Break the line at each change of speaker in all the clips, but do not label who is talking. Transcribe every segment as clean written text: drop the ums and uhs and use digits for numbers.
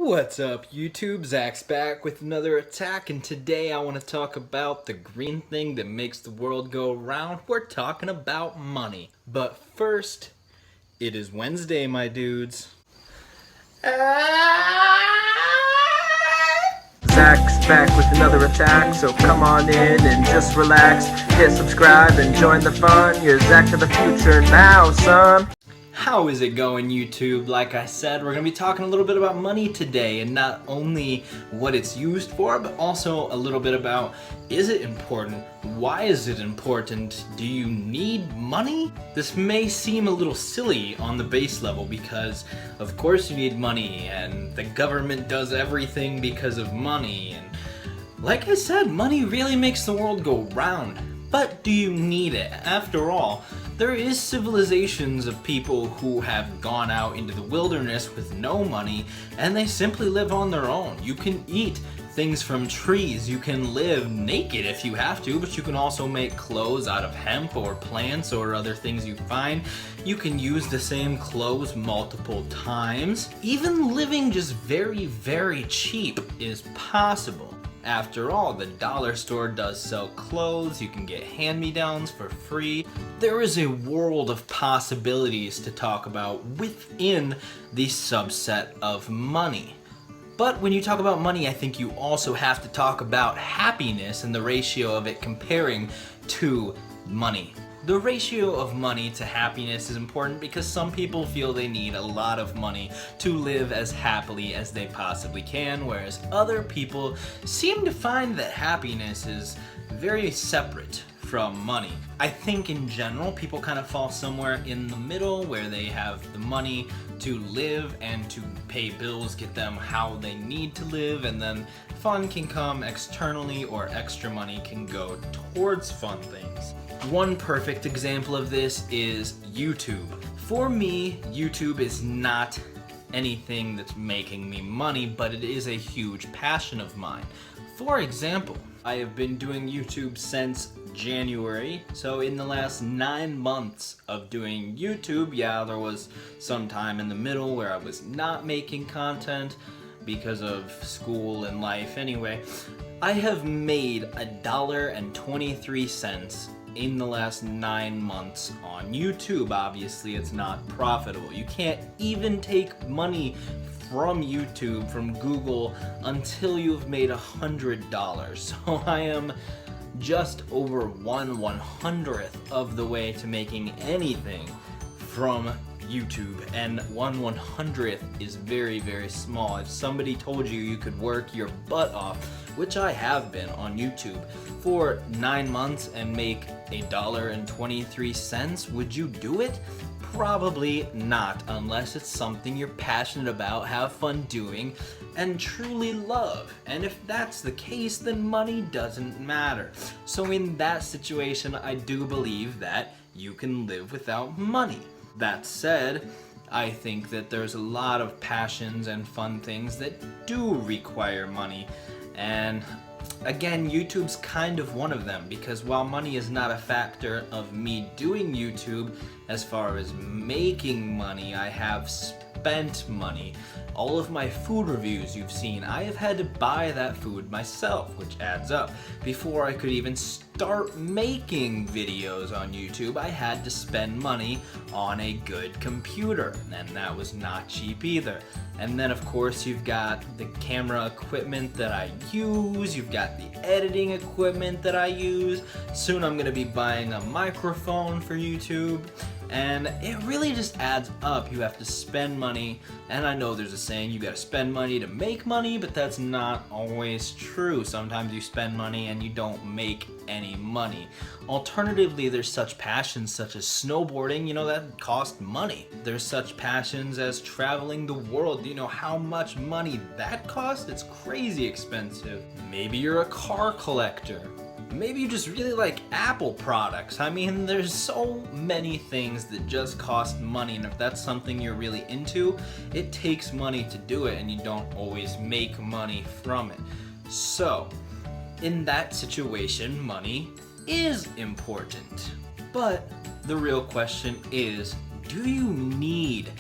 What's up, YouTube? Zach's back with another attack, and today I want to talk about the green thing that makes the world go round. We're talking about money. But first, it is Wednesday, my dudes. Zach's back with another attack, so come on in and just relax. Hit subscribe and join the fun. You're Zach to the future now, son. How is it going, YouTube? Like I said, we're going to be talking a little bit about money today, and not only what it's used for, but also a little bit about, is it important? Why is it important? Do you need money? This may seem a little silly on the base level because, of course, you need money, and the government does everything because of money, and like I said, money really makes the world go round. But do you need it? After all, there is civilizations of people who have gone out into the wilderness with no money, and they simply live on their own. You can eat things from trees, you can live naked if you have to, but you can also make clothes out of hemp or plants or other things you find. You can use the same clothes multiple times. Even living just very, very cheap is possible. After all, the dollar store does sell clothes, you can get hand-me-downs for free. There is a world of possibilities to talk about within the subset of money. But when you talk about money, I think you also have to talk about happiness and the ratio of it comparing to money. The ratio of money to happiness is important because some people feel they need a lot of money to live as happily as they possibly can, whereas other people seem to find that happiness is very separate from money. I think in general people kind of fall somewhere in the middle where they have the money to live and to pay bills, get them how they need to live, and then fun can come externally or extra money can go towards fun things. One perfect example of this is YouTube. For me, YouTube is not anything that's making me money, but it is a huge passion of mine. For example, I have been doing YouTube since January, so in the last 9 months of doing YouTube, yeah, there was some time in the middle where I was not making content because of school and life anyway. I have made $1.23 in the last 9 months on YouTube. Obviously, it's not profitable. You can't even take money from YouTube, from Google, until you've made $100. So I am just over 1/100th of the way to making anything from YouTube, and 1/100th is very, very small. If somebody told you you could work your butt off, which I have been on YouTube, for 9 months and make $1.23, would you do it? Probably not, unless it's something you're passionate about, have fun doing, and truly love. And if that's the case, then money doesn't matter. So in that situation, I do believe that you can live without money. That said, I think that there's a lot of passions and fun things that do require money. And again, YouTube's kind of one of them, because while money is not a factor of me doing YouTube, as far as making money, I have spent money. All of my food reviews you've seen, I have had to buy that food myself, which adds up. Before I could even start making videos on YouTube, I had to spend money on a good computer, and that was not cheap either. And then of course you've got the camera equipment that I use, you've got the editing equipment that I use. Soon I'm gonna be buying a microphone for YouTube. And it really just adds up. You have to spend money, and I know there's a saying, you gotta spend money to make money, but that's not always true. Sometimes you spend money and you don't make any money. Alternatively, there's such passions such as snowboarding, that cost money. There's such passions as traveling the world. Do you know how much money that costs? It's crazy expensive. Maybe you're a car collector. Maybe you just really like Apple products. I mean, there's so many things that just cost money, and if that's something you're really into, it takes money to do it, and you don't always make money from it. So, in that situation, money is important. But the real question is, do you need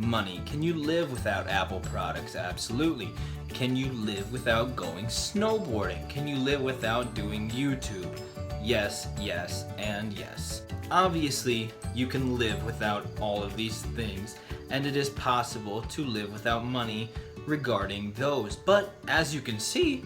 money? Can you live without Apple products? Absolutely. Can you live without going snowboarding? Can you live without doing YouTube? Yes, yes, and yes. Obviously, you can live without all of these things, and it is possible to live without money regarding those. But as you can see,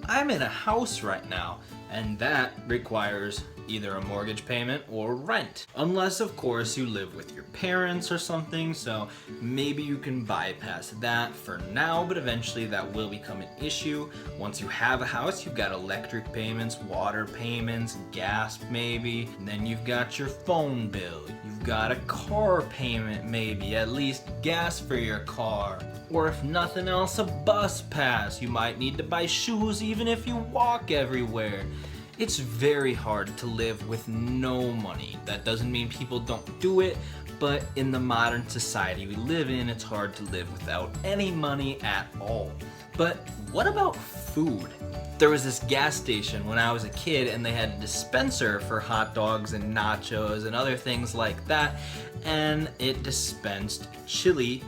I'm in a house right now, and that requires either a mortgage payment or rent. Unless, of course, you live with your parents or something, so maybe you can bypass that for now, but eventually that will become an issue. Once you have a house, you've got electric payments, water payments, gas maybe, and then you've got your phone bill. You've got a car payment maybe, at least gas for your car. Or if nothing else, a bus pass. You might need to buy shoes even if you walk everywhere. It's very hard to live with no money. That doesn't mean people don't do it, but in the modern society we live in, it's hard to live without any money at all. But what about food? There was this gas station when I was a kid, and they had a dispenser for hot dogs and nachos and other things like that, and it dispensed chili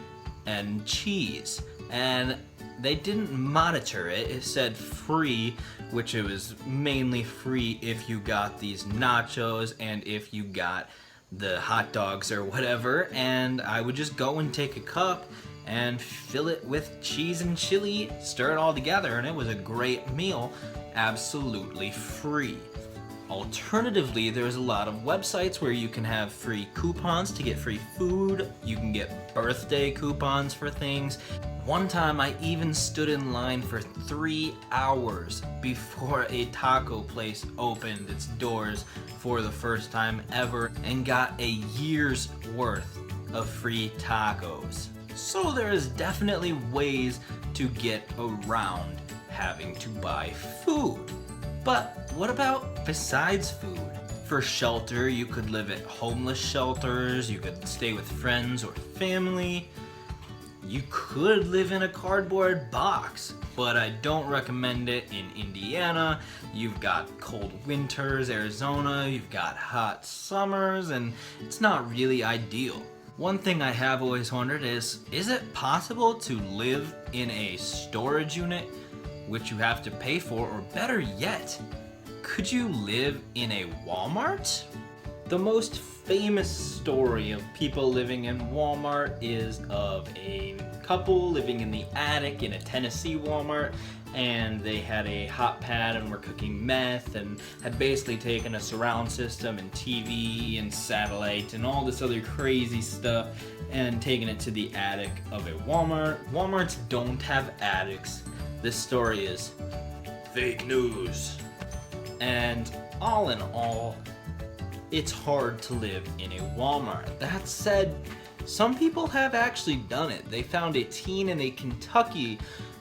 and cheese. And they didn't monitor it. It said free, which it was mainly free if you got these nachos and if you got the hot dogs or whatever. And I would just go and take a cup and fill it with cheese and chili, stir it all together, and it was a great meal, absolutely free. Alternatively, there's a lot of websites where you can have free coupons to get free food. You can get birthday coupons for things. One time I even stood in line for 3 hours before a taco place opened its doors for the first time ever and got a year's worth of free tacos. So there is definitely ways to get around having to buy food. But what about besides food? For shelter, you could live at homeless shelters, you could stay with friends or family. You could live in a cardboard box, but I don't recommend it in Indiana. You've got cold winters, Arizona, you've got hot summers, and it's not really ideal. One thing I have always wondered is it possible to live in a storage unit which you have to pay for, or better yet, could you live in a Walmart? The most famous story of people living in Walmart is of a couple living in the attic in a Tennessee Walmart, and they had a hot pad and were cooking meth and had basically taken a surround system and TV and satellite and all this other crazy stuff and taken it to the attic of a Walmart. Walmarts don't have attics. This story is fake news. And all in all, it's hard to live in a Walmart. That said, some people have actually done it. They found a teen in a Kentucky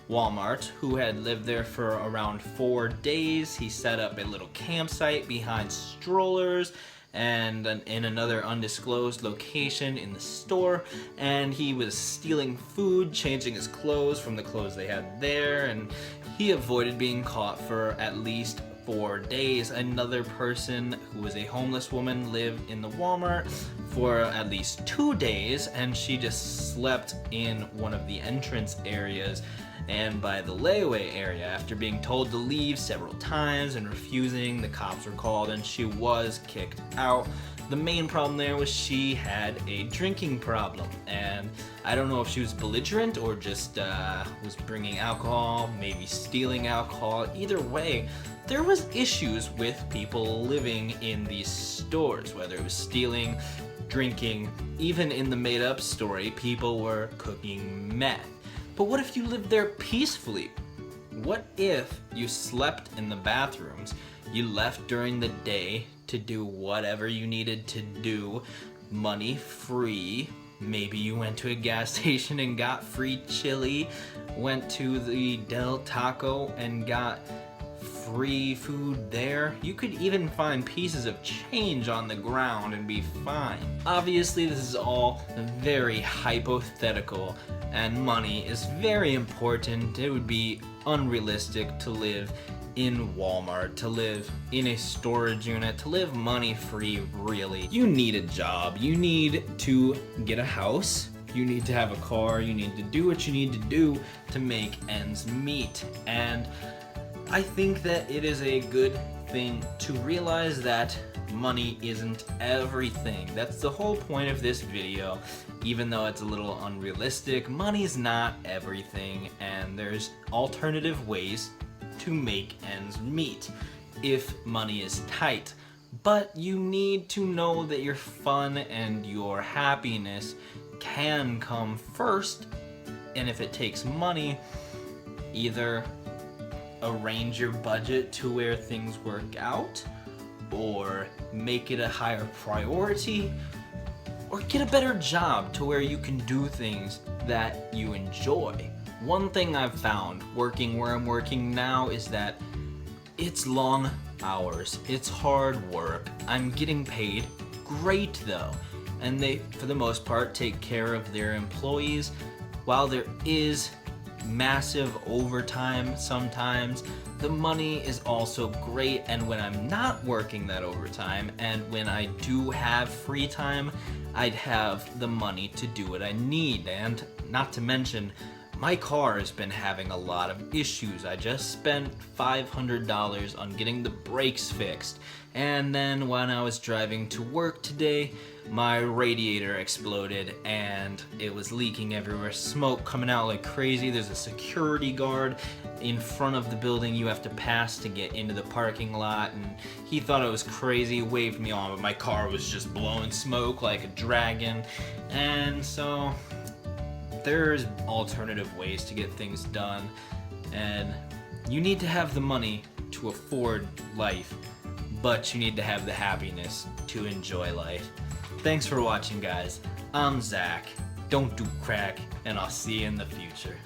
Walmart who had lived there for around 4 days. He set up a little campsite behind strollers and in another undisclosed location in the store, and he was stealing food, changing his clothes from the clothes they had there, and he avoided being caught for at least 4 days. Another person who was a homeless woman lived in the Walmart for at least 2 days, and she just slept in one of the entrance areas and by the layaway area. After being told to leave several times and refusing, the cops were called and she was kicked out. The main problem there was she had a drinking problem, and I don't know if she was belligerent or just was bringing alcohol, maybe stealing alcohol. Either way, there was issues with people living in these stores, whether it was stealing, drinking. Even in the made-up story, people were cooking meth. But what if you lived there peacefully? What if you slept in the bathrooms, you left during the day to do whatever you needed to do, money free, maybe you went to a gas station and got free chili, went to the Del Taco and got free food there. You could even find pieces of change on the ground and be fine. Obviously, this is all very hypothetical, and money is very important. It would be unrealistic to live in Walmart, to live in a storage unit, to live money free, really. You need a job. You need to get a house. you need to have a car, you need to do what you need to do to make ends meet. And I think that it is a good thing to realize that money isn't everything. That's the whole point of this video. Even though it's a little unrealistic, money's not everything, and there's alternative ways to make ends meet if money is tight. But you need to know that your fun and your happiness can come first, and if it takes money, either arrange your budget to where things work out, or make it a higher priority, or get a better job to where you can do things that you enjoy. One thing I've found working where I'm working now is that it's long hours, it's hard work. I'm getting paid great though, and they, for the most part, take care of their employees. While there is massive overtime sometimes, the money is also great, and when I'm not working that overtime and when I do have free time, I'd have the money to do what I need. And not to mention, my car has been having a lot of issues. I just spent $500 on getting the brakes fixed, and then when I was driving to work today, my radiator exploded and it was leaking everywhere, smoke coming out like crazy. There's a security guard in front of the building you have to pass to get into the parking lot, and he thought it was crazy, waved me on, but my car was just blowing smoke like a dragon. And so there's alternative ways to get things done, and you need to have the money to afford life, but you need to have the happiness to enjoy life. Thanks for watching, guys. I'm Zach. Don't do crack, and I'll see you in the future.